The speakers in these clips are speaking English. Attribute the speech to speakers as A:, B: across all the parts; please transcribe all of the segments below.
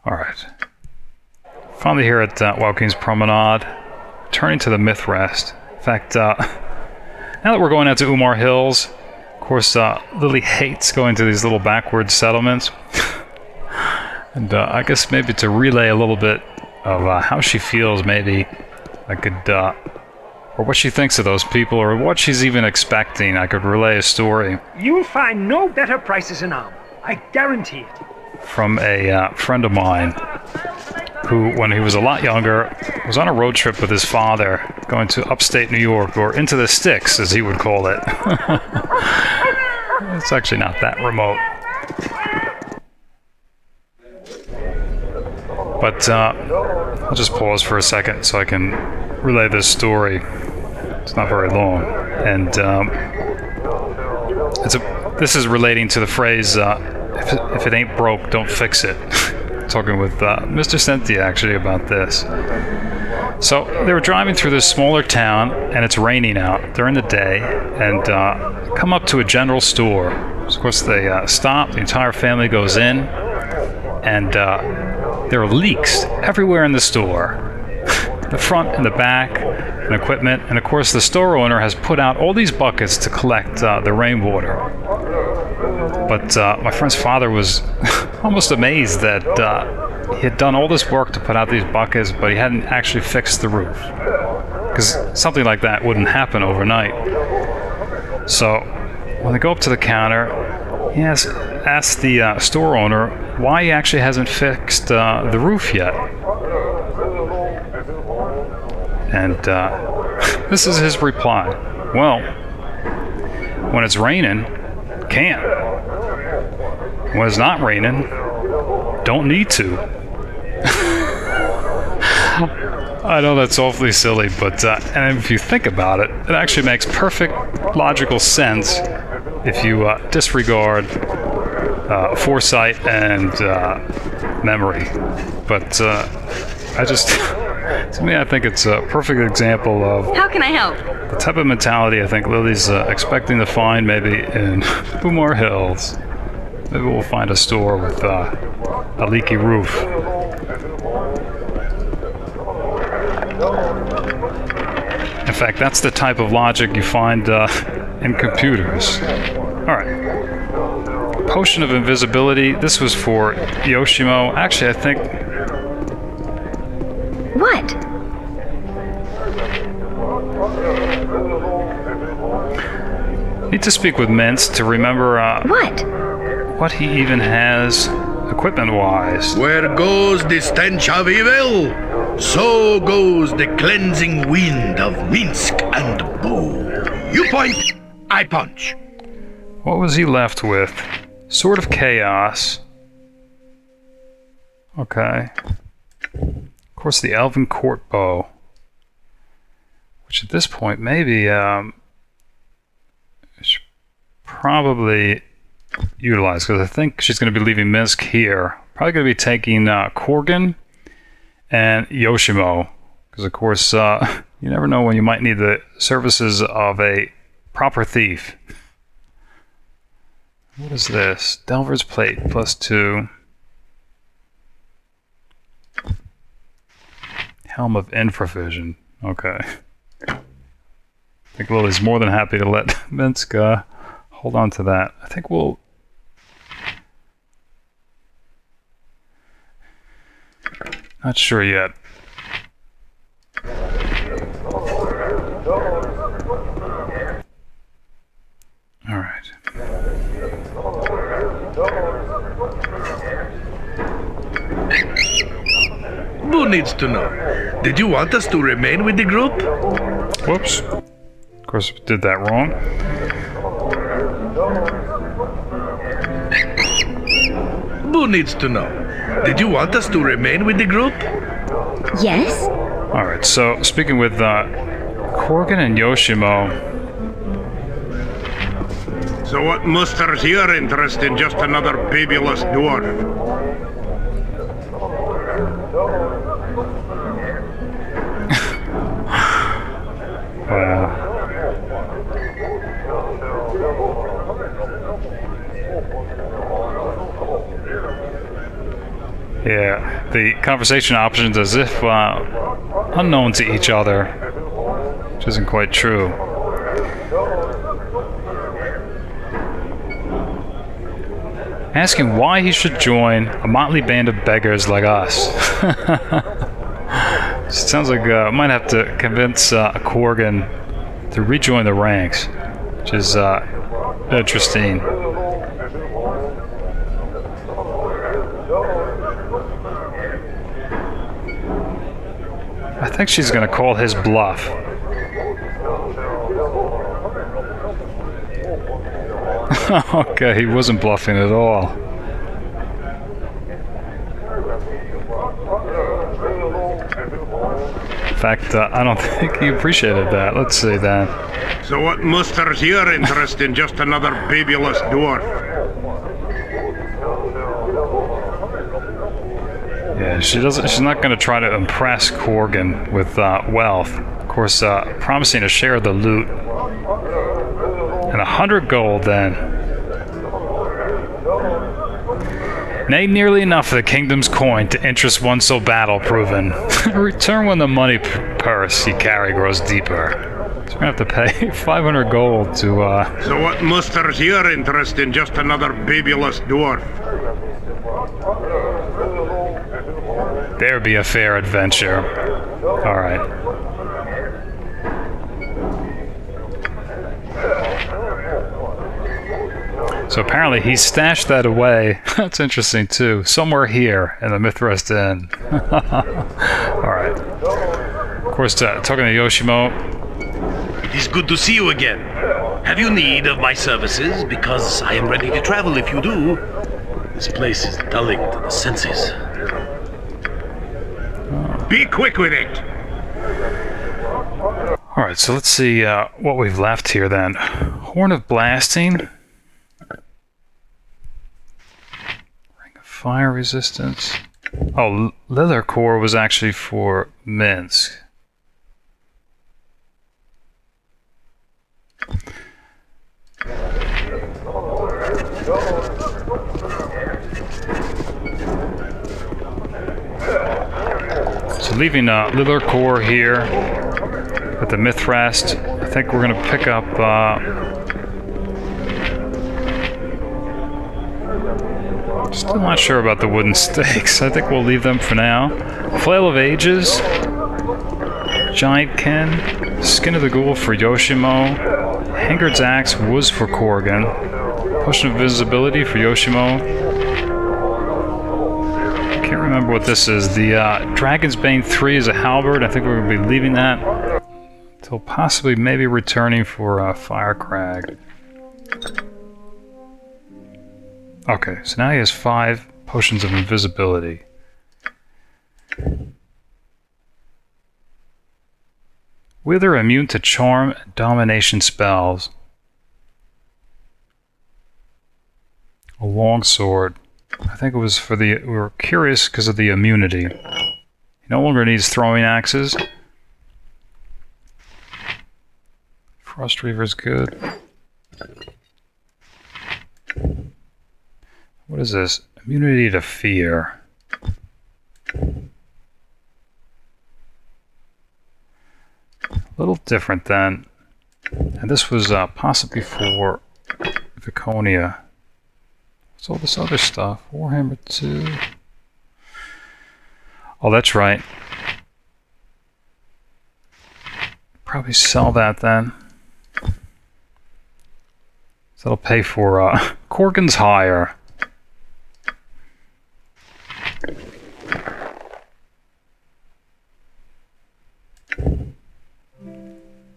A: Alright. Finally here at Wild King's Promenade, turning to the Myth Rest. In fact, now that we're going out to Umar Hills, of course, Lilly hates going to these little backward settlements. And I guess maybe to relay a little bit of how she feels, maybe I could, or what she thinks of those people, or what she's even expecting, I could relay a story.
B: You'll find no better prices in Am. I guarantee it.
A: From a friend of mine who, when he was a lot younger, was on a road trip with his father going to upstate New York, or into the sticks, as he would call it. It's actually not that remote. But I'll just pause for a second so I can relay this story. It's not very long. And this is relating to the phrase, if it ain't broke, don't fix it. Talking with Mr. Senti actually about this. So they were driving through this smaller town, and it's raining out during the day, and come up to a general store. So of course they stop, the entire family goes in, and there are leaks everywhere in the store. The front and the back, and equipment, and of course the store owner has put out all these buckets to collect the rainwater. But my friend's father was almost amazed that he had done all this work to put out these buckets, but he hadn't actually fixed the roof. Because something like that wouldn't happen overnight. So when they go up to the counter, he asks the store owner why he actually hasn't fixed the roof yet. And this is his reply. Well, when it's raining, can't. When it's not raining, don't need to. I know that's awfully silly, but and if you think about it, it actually makes perfect logical sense if you disregard foresight and memory. But to me, I think it's a perfect example of...
C: How can I help?
A: The type of mentality I think Lily's expecting to find maybe in Umar Hills. Maybe we'll find a store with a leaky roof. In fact, that's the type of logic you find in computers. Alright. Potion of Invisibility. This was for Yoshimo. Actually, I think...
C: What?
A: Need to speak with Mintz to remember what he even has equipment-wise.
D: Where goes the stench of evil, so goes the cleansing wind of Minsk and Bow. You point, I punch.
A: What was he left with? Sword of Chaos. Okay. Of course, the Elven Court Bow. Which at this point, maybe, should probably utilize, because I think she's going to be leaving Minsk here. Probably going to be taking Korgan and Yoshimo, because of course you never know when you might need the services of a proper thief. What is this? Delver's Plate +2. Helm of Infravision. Okay. I think Lily's more than happy to let Minsk hold on to that. I think we'll... Not sure yet. Alright.
D: Who needs to know? Did you want us to remain with the group?
A: Whoops. Of course, we did that wrong.
D: Who needs to know? Did you want us to remain with the group?
C: Yes?
A: Alright, so speaking with Korgan and Yoshimo.
E: So what musters your interest in just another babyless dwarf?
A: Wow. Yeah. the conversation options as if unknown to each other, which isn't quite true. Asking why he should join a motley band of beggars like us. Sounds like I might have to convince a Korgan to rejoin the ranks, which is interesting. I think she's going to call his bluff. Okay, he wasn't bluffing at all. In fact, I don't think he appreciated that. Let's see then.
E: So what musters your interest in just another babyless dwarf?
A: Yeah, she's not going to try to impress Korgan with wealth. Of course, promising to share the loot. And 100 gold then. Nay, nearly enough of the kingdom's coin to interest one so battle-proven. Return when the money purse you carry grows deeper. So we're gonna have to pay 500 gold to,
E: So what musters your interest in just another babyless dwarf?
A: There be a fair adventure. Alright. So apparently he stashed that away. That's interesting too. Somewhere here in the Mithrest Inn. Alright. Of course, talking to Yoshimo.
D: It is good to see you again. Have you need of my services? Because I am ready to travel if you do. This place is dulling to the senses.
E: Be quick with it!
A: Alright, so let's see what we've left here then. Horn of Blasting. Fire resistance. Oh, leather core was actually for Minsk. So leaving leather core here at the Mithrest. I think we're going to pick up still not sure about the wooden stakes. I think we'll leave them for now. Flail of Ages. Giant Ken. Skin of the Ghoul for Yoshimo. Hangard's Axe was for Korgan. Potion of Invisibility for Yoshimo. Can't remember what this is. The Dragon's Bane 3 is a halberd. I think we're going to be leaving that until possibly maybe returning for Firecrag. Okay, so now he has 5 potions of invisibility. Wither immune to charm and domination spells. A long sword. I think it was for the... We were curious because of the immunity. He no longer needs throwing axes. Frost Reaver's good. What is this? Immunity to fear. A little different then. And this was possibly for Viconia. What's all this other stuff? Warhammer 2. Oh, that's right. Probably sell that then. So that'll pay for Korgan's hire.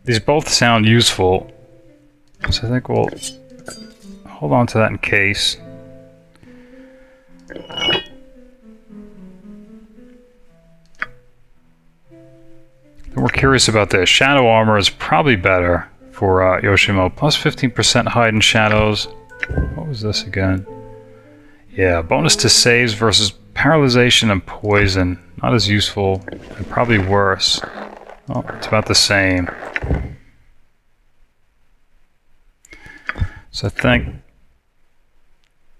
A: These both sound useful, so I think we'll hold on to that in case. And we're curious about this. Shadow armor is probably better for Yoshimo. Plus 15% hide in shadows. What was this again? Yeah, bonus to saves versus paralyzation and poison. Not as useful, and probably worse. Oh, it's about the same. So I think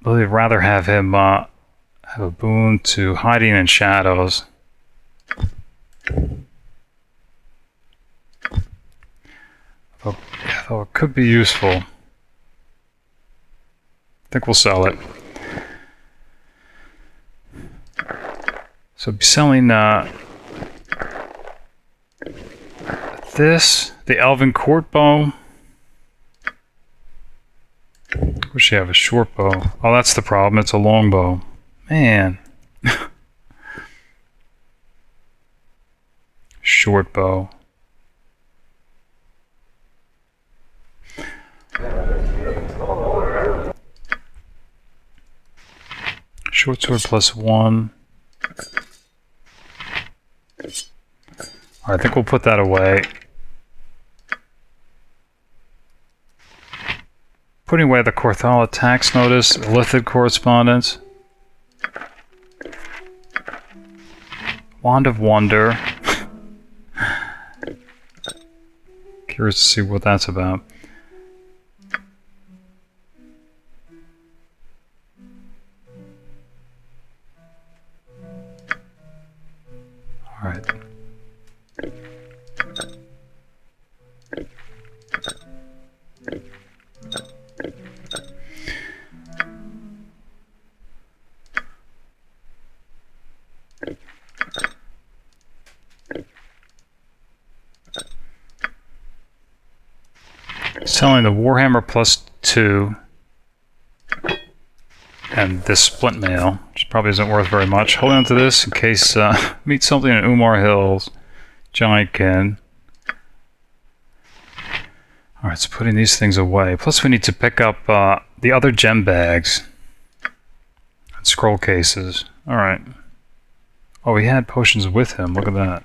A: I'd rather have him Have a boon to hiding in shadows. Though it could be useful. I think we'll sell it. So I'll be selling this, the elven court bow. Wish you have a short bow. Oh, that's the problem. It's a long bow. Man. Short bow. Short sword +1. Alright, I think we'll put that away. Putting away the Korthala tax notice, Lithid correspondence. Wand of Wonder. Curious to see what that's about. Alright. Selling the Warhammer +2 and this splint mail, which probably isn't worth very much. Holding on to this in case meet something in Umar Hills, Giantkin. Alright, so putting these things away. Plus we need to pick up the other gem bags and scroll cases. Alright. Oh, he had potions with him. Look at that.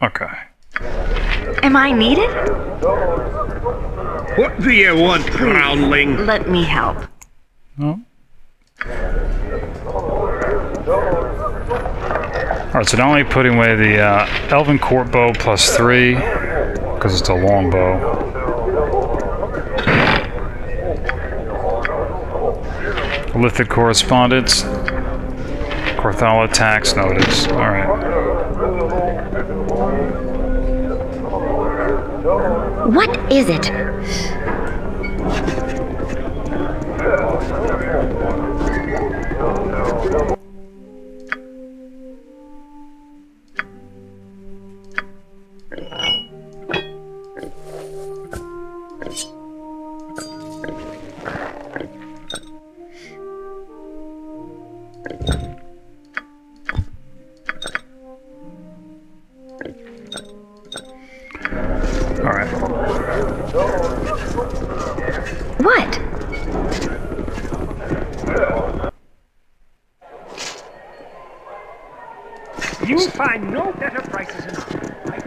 A: Okay.
C: Am I needed?
E: What do you want, groundling?
C: Let me help.
A: Oh. Alright, so not only putting away the Elven Court Bow +3, because it's a long bow. Lithid Correspondence. Korthala Tax Notice. Alright.
C: What is it? What?
B: You'll find no better prices in